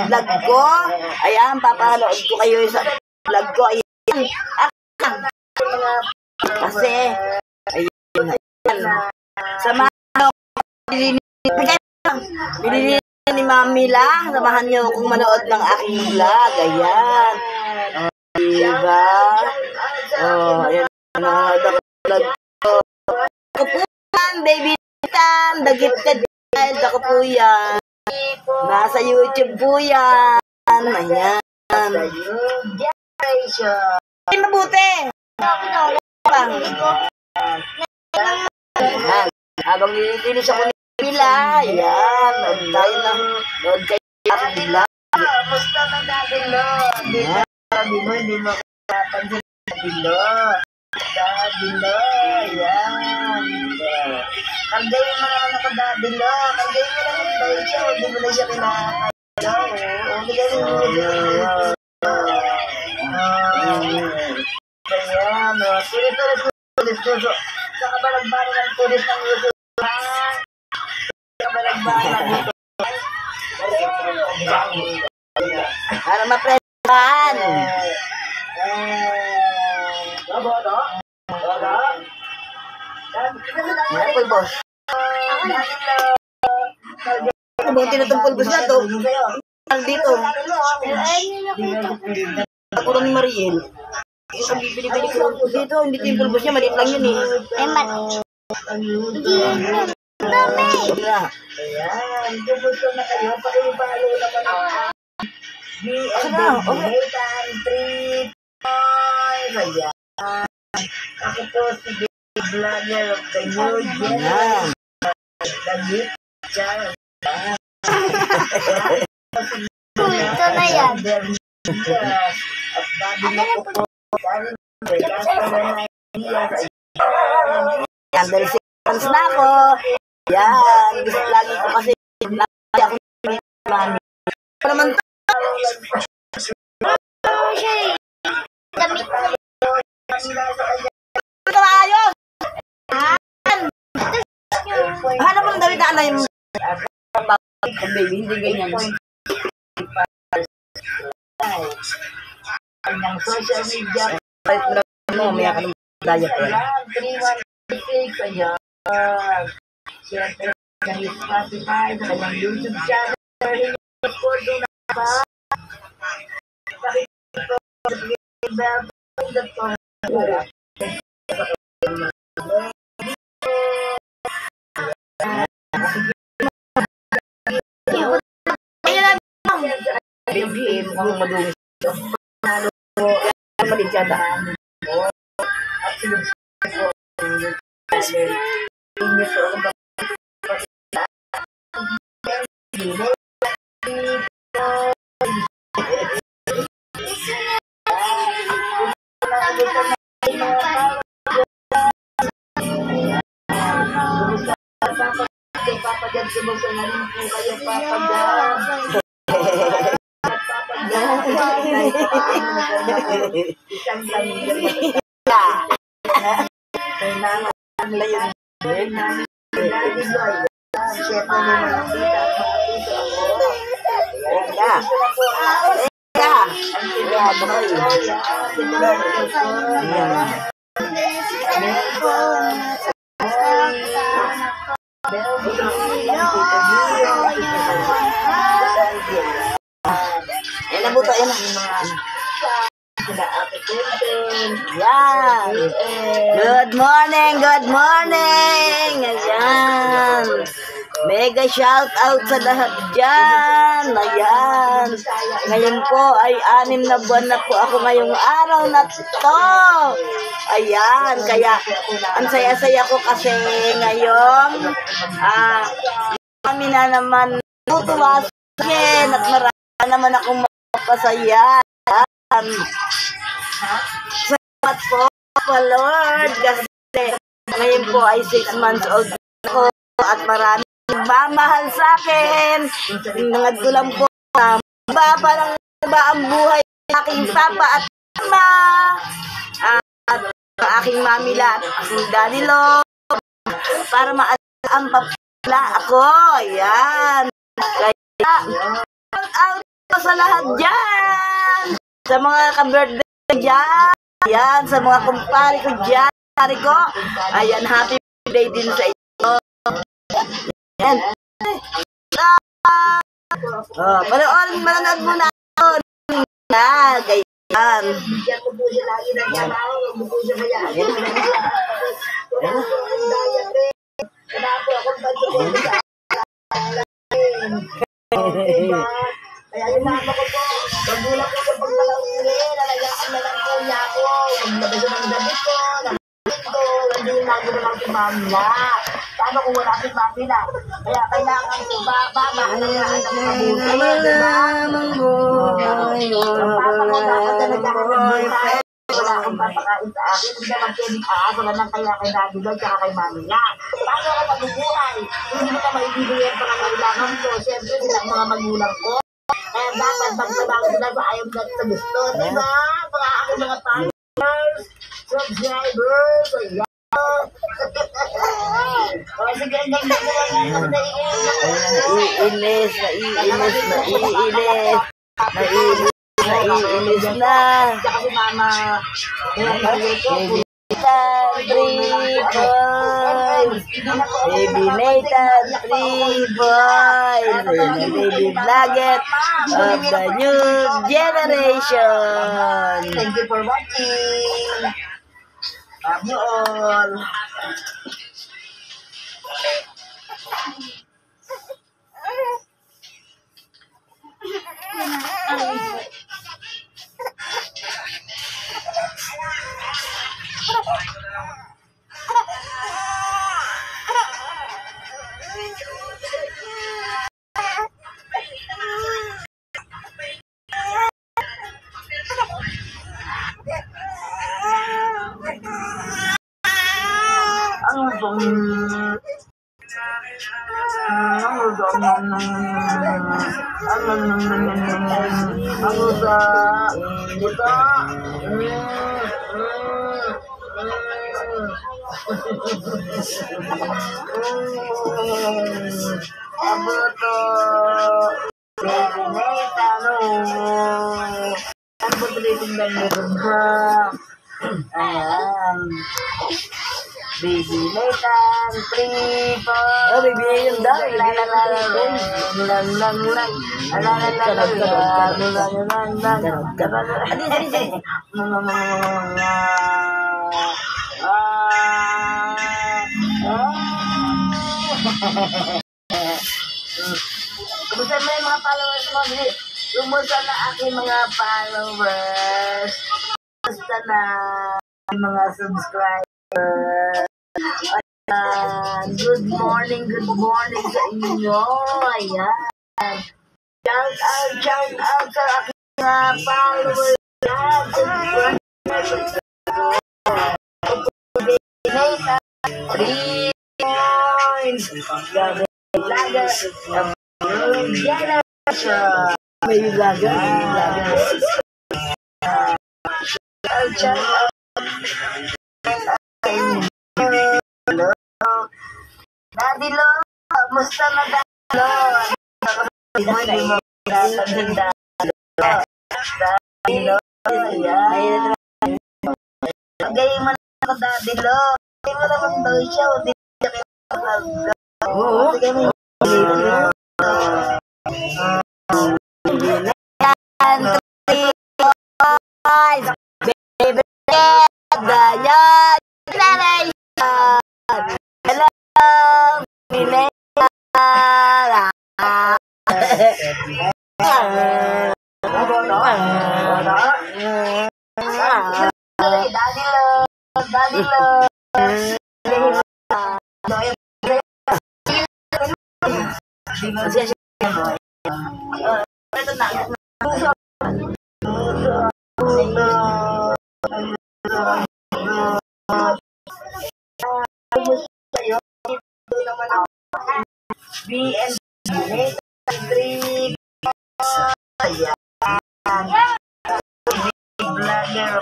vlog ko. Ayan, papanood ko kayo sa vlog ko. Ayan. Kasi, ayan. Samahan nyo. Binili ni Mami La. Samahan nyo kung manood ng aking vlog. Ayan. Diba? Ayan. Manood ako vlog ko. Ako po yan, baby Tan. The Gifted Child. Ako po yan. Nasa YouTube po yan. Ayan. Ay, mabuti. Ayan. Habang nililis ako nila, ayan. Nood tayo ng nood kayo aking vlog. Basta na natin, no? Hindi mo kapansin natin, no? Dadilo, yan. Kargayin mo naman ako, dadilo. Kargayin mo naman tayo siya. Hindi mo na siya kinakain. Ayan, no? Tulis. Sa kabalagbaran ng tulis ng YouTube. Sa kabalagbaran ng YouTube. Para ma-presentahan. Ayan po, boss. Ano bang tinatong pulbos na to? Dito. Ako lang ni Mariel. Isang bibili-bili ko dito. Hindi ito yung pulbos niya. Maliit lang yun eh. Dami! Ayan, gusto na kayo. Pakipalo naman ako. Ayan. Ako po si Big Vlogger of the New Gen. Dagit. Ito na yan. At babi na po. Yan, dahil 6 months na ako. Yan, gusto lagi ko kasi lagi ako ni Mami. Ano naman ito? Ito maayos! Hanap mo ng damit na yung baby, hindi ganyan. Ang social media. Mamaya ka ng diet ko. 3166, ayan. Siyempre, kanyang Spotify, kanyang YouTube channel. Support nyo na ba? BBM, kung madungis. Malit yata. Papadyan, sumusunod na rin po kayo, papadyan. Isang pamilya. Kailangan lang yun. Siyempre naman ang tita at mga tito ako. Yan ang buto, yan ang yan. Good morning. Ayan. Mega shout out sa lahat dyan. Ayan. Ngayon po ay 6 na buwan na po ako ngayong araw na to. Ayan. Kaya ang saya-saya ko kasi ngayon kami na naman tutuwa sa akin at marami naman akong mapasaya. Salamat po, Lord, kasi ngayon po ay 6 months old ako at marami nagmamahal sa akin. Nangadto lang po parang ba ang buhay ng aking papa at mama at aking mami La at aking daddy Lo para maalam pa pala ako. Ayan. Kaya shout out sa lahat dyan! Sa mga ka-birthday dyan! Ayan, sa mga kumpare ko dyan! Kumpare ko! Ayan, happy birthday din sa inyo! Ayan! Manonood muna ako! Ayan, ganyan! Bigyan ko po siya lagi ng kanawa. Huwag mo po siya kayaan. Wala po akong diet. Wala po akong pagkakulit. Kaya inama ko po. Magulang ko sa pagkakauwi. Nalagaan na lang po niya ako. Maglabas ng gabi ko. Nalagaan ko. Hindi yung lagi naman si mami na. Paano kung wala si mami na? Kaya kailangan ko ba? Mahalaan ang mabuti. Diba? Papakot ako talaga ng buhay. Wala akong papakain sa akin. Hindi naman pwedeng aasala lang kaya kay Daddy Lord at kay Mami niya. Paano ako magbubuhay? Hindi ko na maibibigay ang pangangailangan ko. Siyempre, silang mga magulang ko. Kaya dapat magtrabaho sila sa ayaw na sa gusto. Diba? Mga aking mga partners, subscribers, ayan. O, sige, naiinis. Naiinis na. Tsaka si Mama. Baby Nathan 3 boys. Baby Vlogget of the new generation. Thank you for watching. Love you all. Baby Nathan 3 boys. Oh, baby Nathan daw. Kumusta mo yung mga followers mo? Kumusta na aking mga followers? Kumusta na mga subscribers? Good morning sa inyo. Ayan. Shout out sa aking mga followers. Three points. May vlogger. Daddy Lo, musta na Daddy Lo? Daddy Lo, ayan. Magayin mo na ako Daddy Lo. Magayin mo naman daw siya. Hindi siya kayo. Oo. Baby, ganyan. Hello, Daddy Lo. Ito na. BN 3 Vlogger